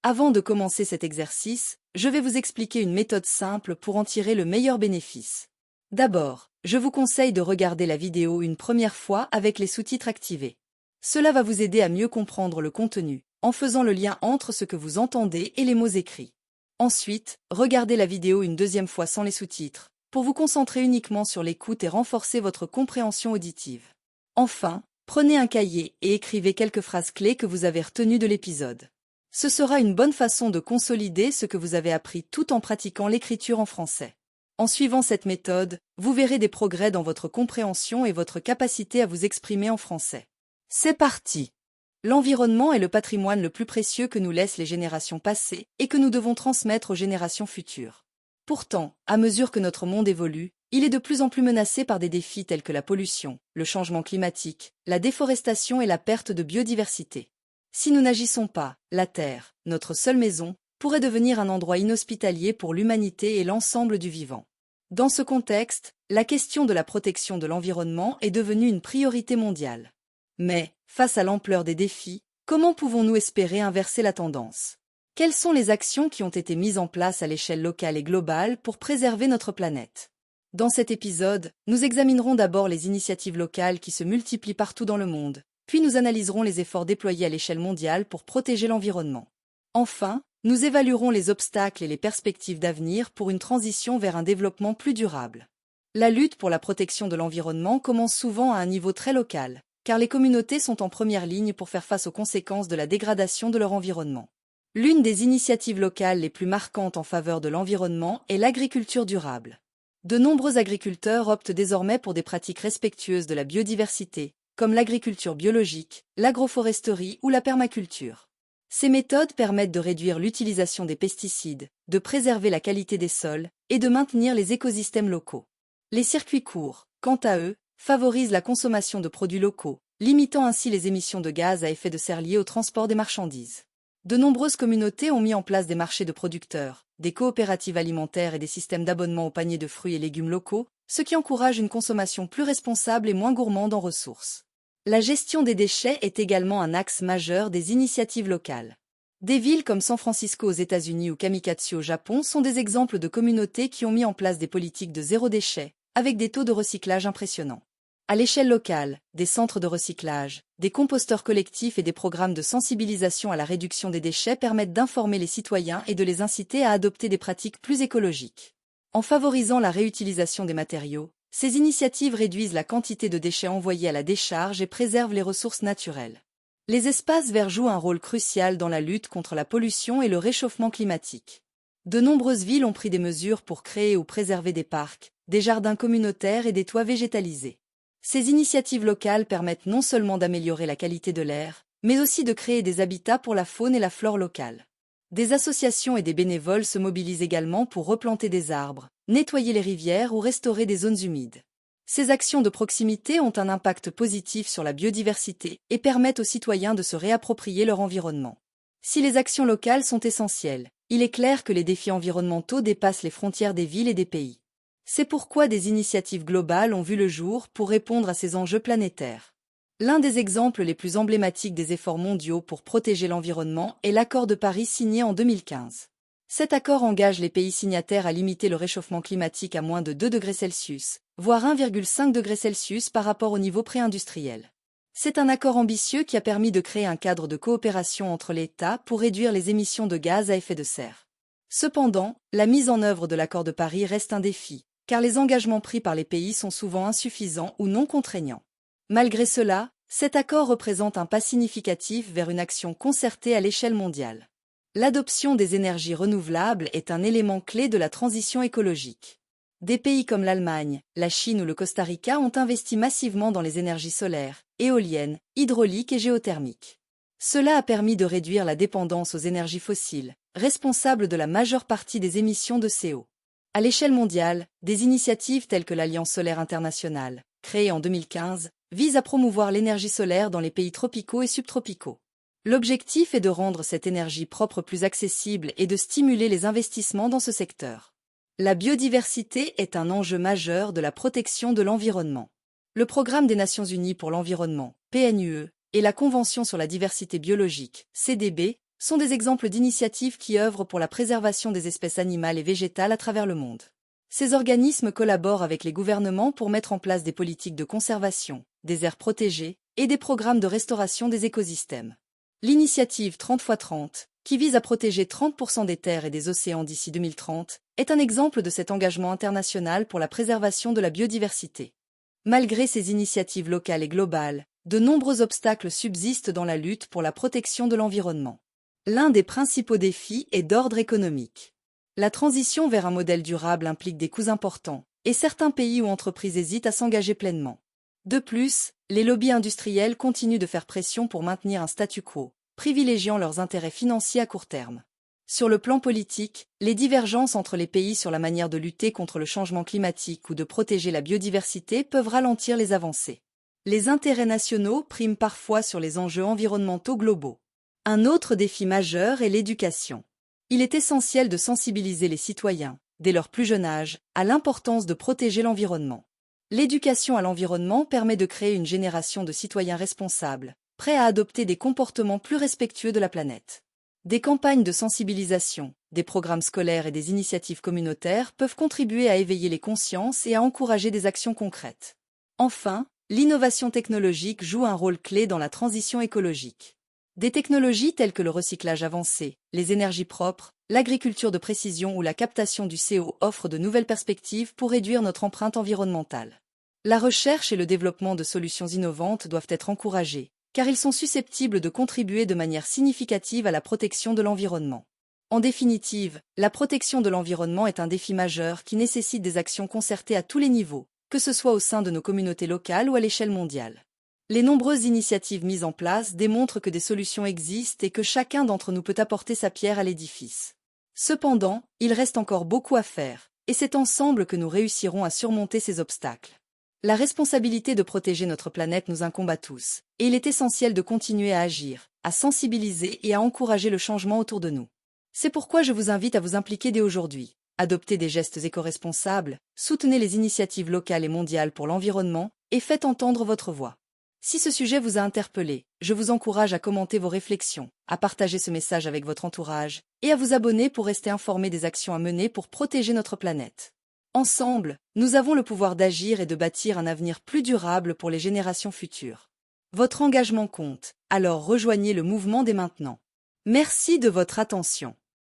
Avant de commencer cet exercice, je vais vous expliquer une méthode simple pour en tirer le meilleur bénéfice. D'abord, je vous conseille de regarder la vidéo une première fois avec les sous-titres activés. Cela va vous aider à mieux comprendre le contenu, en faisant le lien entre ce que vous entendez et les mots écrits. Ensuite, regardez la vidéo une deuxième fois sans les sous-titres, pour vous concentrer uniquement sur l'écoute et renforcer votre compréhension auditive. Enfin, prenez un cahier et écrivez quelques phrases clés que vous avez retenues de l'épisode. Ce sera une bonne façon de consolider ce que vous avez appris tout en pratiquant l'écriture en français. En suivant cette méthode, vous verrez des progrès dans votre compréhension et votre capacité à vous exprimer en français. C'est parti! L'environnement est le patrimoine le plus précieux que nous laissent les générations passées et que nous devons transmettre aux générations futures. Pourtant, à mesure que notre monde évolue, il est de plus en plus menacé par des défis tels que la pollution, le changement climatique, la déforestation et la perte de biodiversité. Si nous n'agissons pas, la Terre, notre seule maison, pourrait devenir un endroit inhospitalier pour l'humanité et l'ensemble du vivant. Dans ce contexte, la question de la protection de l'environnement est devenue une priorité mondiale. Mais, face à l'ampleur des défis, comment pouvons-nous espérer inverser la tendance? Quelles sont les actions qui ont été mises en place à l'échelle locale et globale pour préserver notre planète? Dans cet épisode, nous examinerons d'abord les initiatives locales qui se multiplient partout dans le monde, puis nous analyserons les efforts déployés à l'échelle mondiale pour protéger l'environnement. Enfin, nous évaluerons les obstacles et les perspectives d'avenir pour une transition vers un développement plus durable. La lutte pour la protection de l'environnement commence souvent à un niveau très local, car les communautés sont en première ligne pour faire face aux conséquences de la dégradation de leur environnement. L'une des initiatives locales les plus marquantes en faveur de l'environnement est l'agriculture durable. De nombreux agriculteurs optent désormais pour des pratiques respectueuses de la biodiversité, comme l'agriculture biologique, l'agroforesterie ou la permaculture. Ces méthodes permettent de réduire l'utilisation des pesticides, de préserver la qualité des sols et de maintenir les écosystèmes locaux. Les circuits courts, quant à eux, favorisent la consommation de produits locaux, limitant ainsi les émissions de gaz à effet de serre liées au transport des marchandises. De nombreuses communautés ont mis en place des marchés de producteurs, des coopératives alimentaires et des systèmes d'abonnement aux paniers de fruits et légumes locaux, ce qui encourage une consommation plus responsable et moins gourmande en ressources. La gestion des déchets est également un axe majeur des initiatives locales. Des villes comme San Francisco aux États-Unis ou Kamikatsu au Japon sont des exemples de communautés qui ont mis en place des politiques de zéro déchet, avec des taux de recyclage impressionnants. À l'échelle locale, des centres de recyclage, des composteurs collectifs et des programmes de sensibilisation à la réduction des déchets permettent d'informer les citoyens et de les inciter à adopter des pratiques plus écologiques. En favorisant la réutilisation des matériaux, ces initiatives réduisent la quantité de déchets envoyés à la décharge et préservent les ressources naturelles. Les espaces verts jouent un rôle crucial dans la lutte contre la pollution et le réchauffement climatique. De nombreuses villes ont pris des mesures pour créer ou préserver des parcs, des jardins communautaires et des toits végétalisés. Ces initiatives locales permettent non seulement d'améliorer la qualité de l'air, mais aussi de créer des habitats pour la faune et la flore locale. Des associations et des bénévoles se mobilisent également pour replanter des arbres, nettoyer les rivières ou restaurer des zones humides. Ces actions de proximité ont un impact positif sur la biodiversité et permettent aux citoyens de se réapproprier leur environnement. Si les actions locales sont essentielles, il est clair que les défis environnementaux dépassent les frontières des villes et des pays. C'est pourquoi des initiatives globales ont vu le jour pour répondre à ces enjeux planétaires. L'un des exemples les plus emblématiques des efforts mondiaux pour protéger l'environnement est l'Accord de Paris signé en 2015. Cet accord engage les pays signataires à limiter le réchauffement climatique à moins de 2 degrés Celsius, voire 1,5 degré Celsius par rapport au niveau pré-industriel. C'est un accord ambitieux qui a permis de créer un cadre de coopération entre les États pour réduire les émissions de gaz à effet de serre. Cependant, la mise en œuvre de l'Accord de Paris reste un défi, car les engagements pris par les pays sont souvent insuffisants ou non contraignants. Malgré cela, cet accord représente un pas significatif vers une action concertée à l'échelle mondiale. L'adoption des énergies renouvelables est un élément clé de la transition écologique. Des pays comme l'Allemagne, la Chine ou le Costa Rica ont investi massivement dans les énergies solaires, éoliennes, hydrauliques et géothermiques. Cela a permis de réduire la dépendance aux énergies fossiles, responsables de la majeure partie des émissions de CO. À l'échelle mondiale, des initiatives telles que l'Alliance solaire internationale, créée en 2015, visent à promouvoir l'énergie solaire dans les pays tropicaux et subtropicaux. L'objectif est de rendre cette énergie propre plus accessible et de stimuler les investissements dans ce secteur. La biodiversité est un enjeu majeur de la protection de l'environnement. Le Programme des Nations Unies pour l'environnement, PNUE, et la Convention sur la diversité biologique, CDB, sont des exemples d'initiatives qui œuvrent pour la préservation des espèces animales et végétales à travers le monde. Ces organismes collaborent avec les gouvernements pour mettre en place des politiques de conservation, des aires protégées et des programmes de restauration des écosystèmes. L'initiative 30x30, qui vise à protéger 30% des terres et des océans d'ici 2030, est un exemple de cet engagement international pour la préservation de la biodiversité. Malgré ces initiatives locales et globales, de nombreux obstacles subsistent dans la lutte pour la protection de l'environnement. L'un des principaux défis est d'ordre économique. La transition vers un modèle durable implique des coûts importants, et certains pays ou entreprises hésitent à s'engager pleinement. De plus, les lobbies industriels continuent de faire pression pour maintenir un statu quo, privilégiant leurs intérêts financiers à court terme. Sur le plan politique, les divergences entre les pays sur la manière de lutter contre le changement climatique ou de protéger la biodiversité peuvent ralentir les avancées. Les intérêts nationaux priment parfois sur les enjeux environnementaux globaux. Un autre défi majeur est l'éducation. Il est essentiel de sensibiliser les citoyens, dès leur plus jeune âge, à l'importance de protéger l'environnement. L'éducation à l'environnement permet de créer une génération de citoyens responsables, prêts à adopter des comportements plus respectueux de la planète. Des campagnes de sensibilisation, des programmes scolaires et des initiatives communautaires peuvent contribuer à éveiller les consciences et à encourager des actions concrètes. Enfin, l'innovation technologique joue un rôle clé dans la transition écologique. Des technologies telles que le recyclage avancé, les énergies propres, l'agriculture de précision ou la captation du CO offrent de nouvelles perspectives pour réduire notre empreinte environnementale. La recherche et le développement de solutions innovantes doivent être encouragés, car ils sont susceptibles de contribuer de manière significative à la protection de l'environnement. En définitive, la protection de l'environnement est un défi majeur qui nécessite des actions concertées à tous les niveaux, que ce soit au sein de nos communautés locales ou à l'échelle mondiale. Les nombreuses initiatives mises en place démontrent que des solutions existent et que chacun d'entre nous peut apporter sa pierre à l'édifice. Cependant, il reste encore beaucoup à faire, et c'est ensemble que nous réussirons à surmonter ces obstacles. La responsabilité de protéger notre planète nous incombe à tous, et il est essentiel de continuer à agir, à sensibiliser et à encourager le changement autour de nous. C'est pourquoi je vous invite à vous impliquer dès aujourd'hui. Adoptez des gestes éco-responsables, soutenez les initiatives locales et mondiales pour l'environnement, et faites entendre votre voix. Si ce sujet vous a interpellé, je vous encourage à commenter vos réflexions, à partager ce message avec votre entourage, et à vous abonner pour rester informé des actions à mener pour protéger notre planète. Ensemble, nous avons le pouvoir d'agir et de bâtir un avenir plus durable pour les générations futures. Votre engagement compte, alors rejoignez le mouvement dès maintenant. Merci de votre attention.